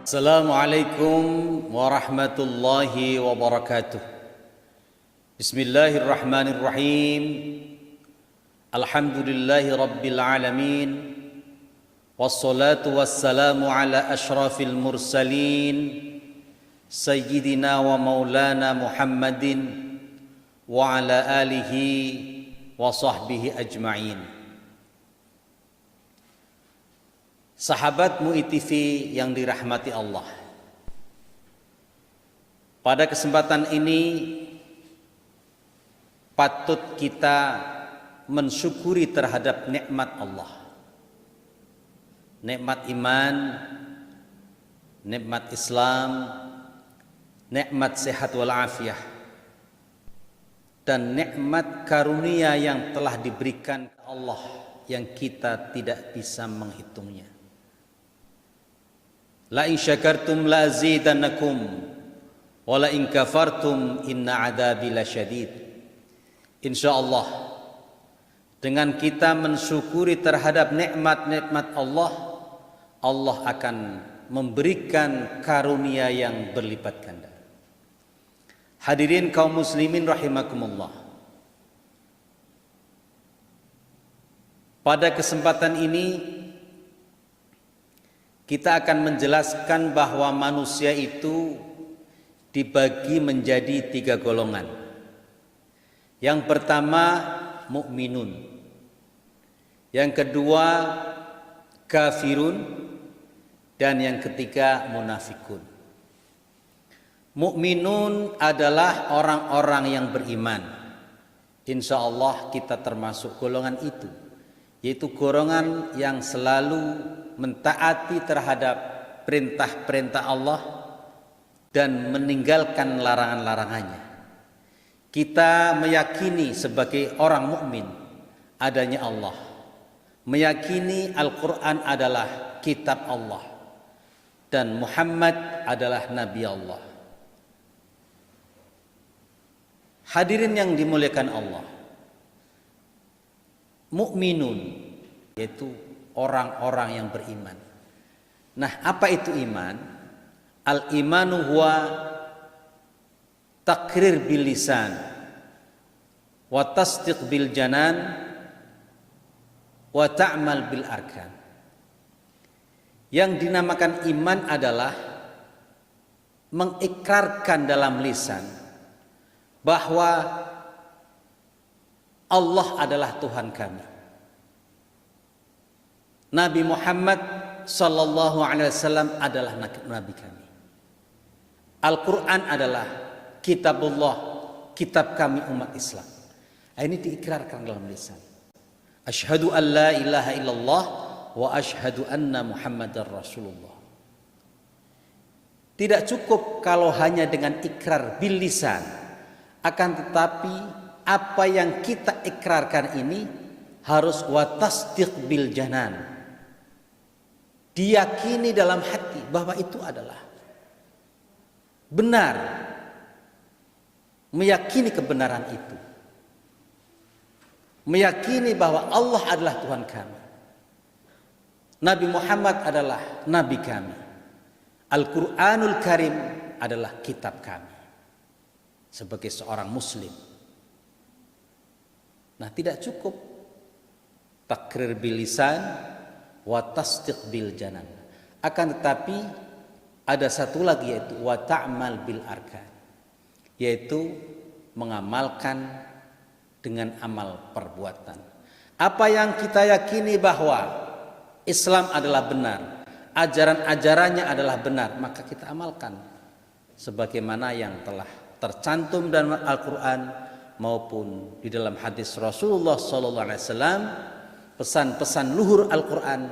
Assalamualaikum warahmatullahi wabarakatuh. Bismillahirrahmanirrahim. Alhamdulillahi rabbil alamin. Wassalatu wassalamu ala ashrafil mursalin Sayyidina wa maulana Muhammadin wa ala alihi wa sahbihi ajma'in. Sahabat MUI TV yang dirahmati Allah, pada kesempatan ini patut kita mensyukuri terhadap nikmat Allah, nikmat iman, nikmat Islam, nikmat sehat walafiat, dan nikmat karunia yang telah diberikan Allah yang kita tidak bisa menghitungnya. La in syakartum la azidannakum wa la in kafartum inna adabi lasyadid. Insyaallah dengan kita mensyukuri terhadap nikmat-nikmat Allah, Allah akan memberikan karunia yang berlipat ganda. Hadirin kaum muslimin rahimakumullah. Pada kesempatan ini kita akan menjelaskan bahwa manusia itu dibagi menjadi 3 golongan. Yang pertama mukminun, yang kedua kafirun, dan yang ketiga munafikun. Mukminun adalah orang-orang yang beriman. Insya Allah kita termasuk golongan itu, yaitu golongan yang selalu mentaati terhadap perintah-perintah Allah dan meninggalkan larangan-larangannya. Kita meyakini sebagai orang mukmin adanya Allah, meyakini Al-Quran adalah kitab Allah dan Muhammad adalah Nabi Allah. Hadirin yang dimuliakan Allah, mukminun yaitu orang-orang yang beriman. Nah, apa itu iman? Al-imanu huwa takrir bil lisan wa tasdiq bil janan wa ta'mal bil arkan. Yang dinamakan iman adalah mengikrarkan dalam lisan bahwa Allah adalah Tuhan kami, Nabi Muhammad sallallahu alaihi wasallam adalah nabi kami, Al-Quran adalah kitabullah, kitab kami umat Islam. Ini diikrarkan dalam lisan. Asyhadu an la ilaha illallah wa asyhadu anna Muhammadar Rasulullah. Tidak cukup kalau hanya dengan ikrar bil lisan, akan tetapi apa yang kita ikrarkan ini harus wa tasdiq bil janan, diyakini dalam hati bahwa itu adalah benar, meyakini kebenaran itu, meyakini bahwa Allah adalah Tuhan kami, Nabi Muhammad adalah Nabi kami, Al-Quranul Karim adalah kitab kami sebagai seorang muslim. Nah, tidak cukup takrir bil lisan wa tasdiq bil janan, akan tetapi ada satu lagi yaitu wa ta'mal bil arkan, yaitu mengamalkan dengan amal perbuatan. Apa yang kita yakini bahwa Islam adalah benar, ajaran-ajarannya adalah benar, maka kita amalkan sebagaimana yang telah tercantum dalam Al-Quran maupun di dalam hadis Rasulullah SAW. Pesan-pesan luhur Al-Quran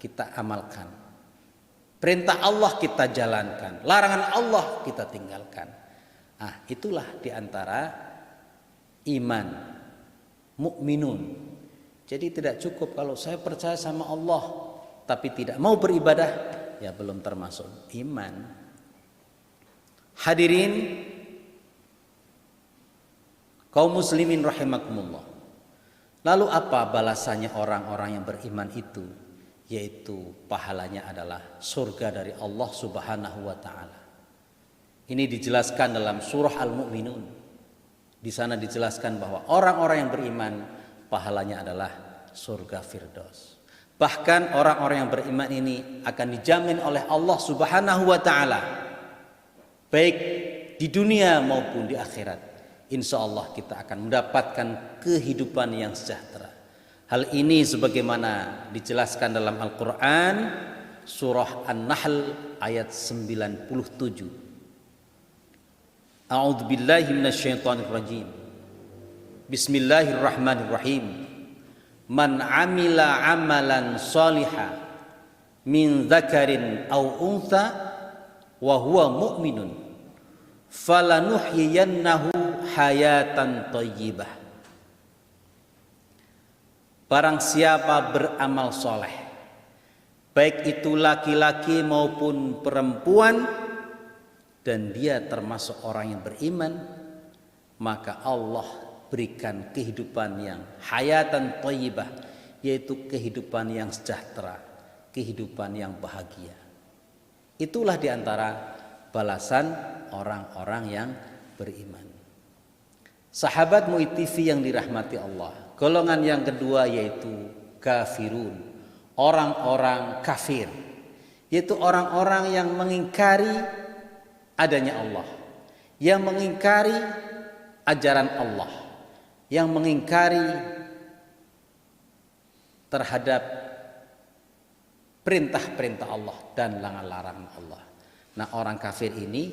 kita amalkan, perintah Allah kita jalankan, larangan Allah kita tinggalkan. Nah, itulah diantara iman mukminun. Jadi tidak cukup kalau saya percaya sama Allah tapi tidak mau beribadah, ya belum termasuk iman. Hadirin kaum muslimin rahimakumullah. Lalu apa balasannya orang-orang yang beriman itu? yaitu pahalanya adalah surga dari Allah Subhanahu wa taala. Ini dijelaskan dalam surah Al-Mu'minun. Di sana dijelaskan bahwa orang-orang yang beriman pahalanya adalah surga Firdaus. Bahkan orang-orang yang beriman ini akan dijamin oleh Allah Subhanahu wa taala baik di dunia maupun di akhirat. Insya Allah kita akan mendapatkan kehidupan yang sejahtera. Hal ini sebagaimana dijelaskan dalam Al-Quran surah An-Nahl ayat 97. A'udzu billahi minasyaitonir rajim. Bismillahirrahmanirrahim. Man 'amila 'amalan shalihan min dzakarin aw untha wa huwa mu'minun falanuhyiyannahu hayatan thayyibah. Barang siapa beramal soleh, baik itu laki-laki maupun perempuan, dan dia termasuk orang yang beriman, maka Allah berikan kehidupan yang hayatan thayyibah, yaitu kehidupan yang sejahtera, kehidupan yang bahagia. Itulah diantara balasan orang-orang yang beriman. Sahabat MUI TV yang dirahmati Allah, golongan yang kedua yaitu kafirun, orang-orang kafir, yaitu orang-orang yang mengingkari adanya Allah, yang mengingkari ajaran Allah, yang mengingkari terhadap perintah-perintah Allah dan larangan-larangan Allah. Nah, orang kafir ini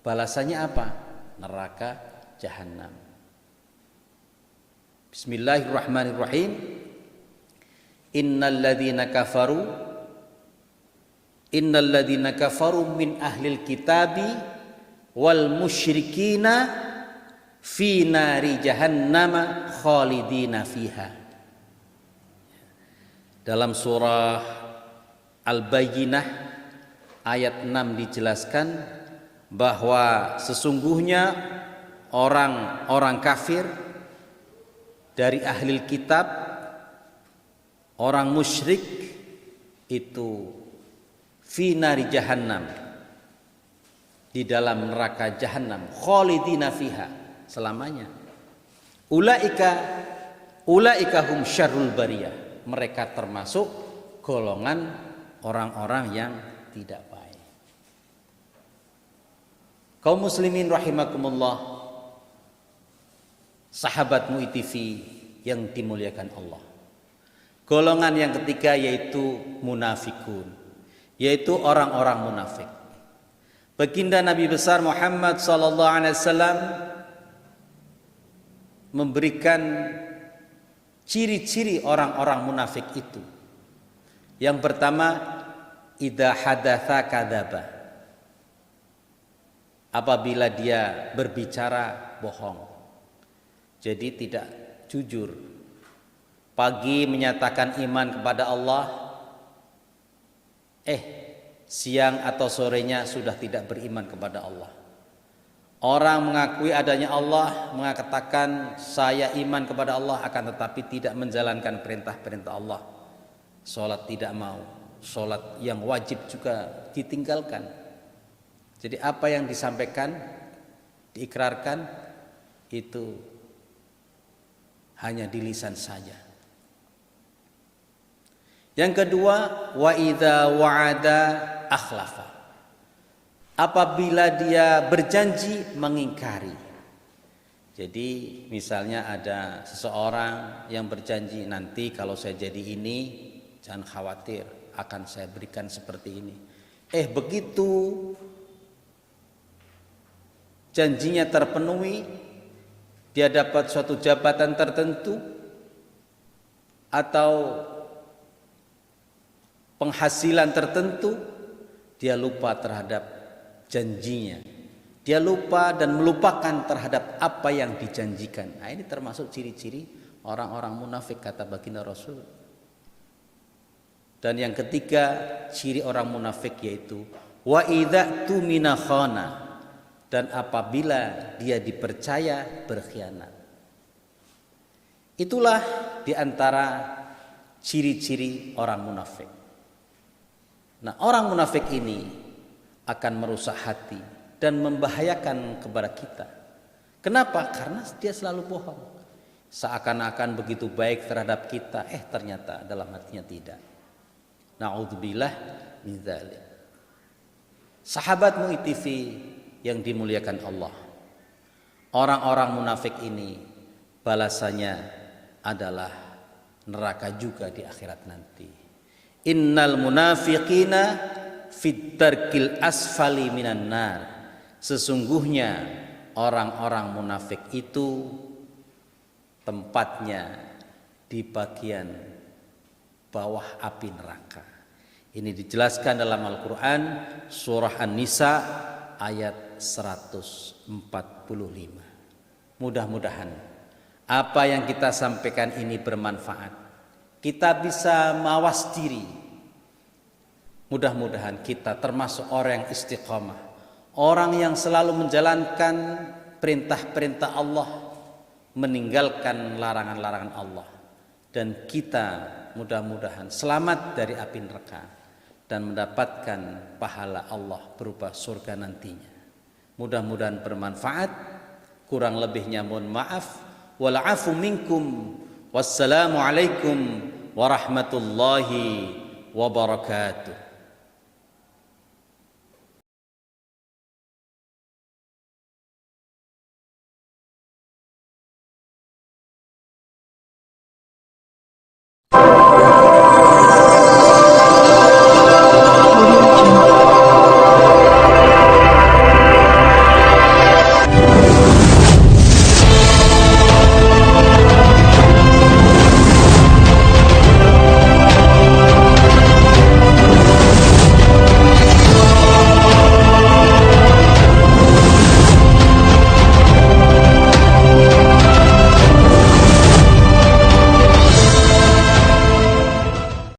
balasannya apa? Neraka jahanam. Bismillahirrahmanirrahim. Innal ladzina kafaru min ahlil kitabi wal musyrikina fi nari jahannama khalidina fiha. Dalam surah Al-Bayyinah ayat 6 dijelaskan bahwa sesungguhnya orang-orang kafir dari ahli kitab, orang musyrik itu fi nari jahannam, di dalam neraka jahannam, khalidina fiha, selamanya. Ulaika hum syarrul bariyah, mereka termasuk golongan orang-orang yang tidak baik. Kaum muslimin rahimakumullah, sahabat MUI TV yang dimuliakan Allah. Golongan yang ketiga yaitu munafikun, yaitu orang-orang munafik. Baginda Nabi besar Muhammad sallallahu alaihi wasallam memberikan ciri-ciri orang-orang munafik itu. Yang pertama, idza hadatsa kadzaba. Apabila dia berbicara bohong. Jadi tidak jujur. Pagi menyatakan iman kepada Allah, siang atau sorenya sudah tidak beriman kepada Allah. Orang mengakui adanya Allah, mengatakan saya iman kepada Allah, akan tetapi tidak menjalankan perintah-perintah Allah. Sholat tidak mau, sholat yang wajib juga ditinggalkan. Jadi apa yang disampaikan, diikrarkan, itu hanya di lisan saja. Yang kedua, wa idza wa'ada akhlafa. Apabila dia berjanji mengingkari. Jadi misalnya ada seseorang yang berjanji, nanti kalau saya jadi ini, jangan khawatir, akan saya berikan seperti ini. Begitu janjinya terpenuhi, dia dapat suatu jabatan tertentu atau penghasilan tertentu, dia lupa terhadap janjinya. Dia lupa dan melupakan terhadap apa yang dijanjikan. Nah, ini termasuk ciri-ciri orang-orang munafik kata baginda Rasul. Dan yang ketiga, ciri orang munafik yaitu wa idza tumina khana, dan apabila dia dipercaya berkhianat. Itulah diantara ciri-ciri orang munafik. Nah, orang munafik ini akan merusak hati dan membahayakan kepada kita. Kenapa? Karena dia selalu bohong. Seakan-akan begitu baik terhadap kita, ternyata dalam hatinya tidak. Na'udzubillah min dzalik. Sahabat MUI TV yang dimuliakan Allah, orang-orang munafik ini balasannya adalah neraka juga di akhirat nanti. Innal munafiqina fit darkil asfali minan nar. Sesungguhnya orang-orang munafik itu tempatnya di bagian bawah api neraka. Ini dijelaskan dalam Al-Quran surah An-Nisa ayat 145. Mudah-mudahan apa yang kita sampaikan ini bermanfaat. Kita bisa mawas diri. Mudah-mudahan kita termasuk orang yang istiqamah, orang yang selalu menjalankan perintah-perintah Allah, meninggalkan larangan-larangan Allah, dan kita mudah-mudahan selamat dari api neraka dan mendapatkan pahala Allah berupa surga nantinya. Mudah-mudahan bermanfaat. Kurang lebihnya mohon maaf. Wal afu minkum. Wassalamu alaikum warahmatullahi wabarakatuh.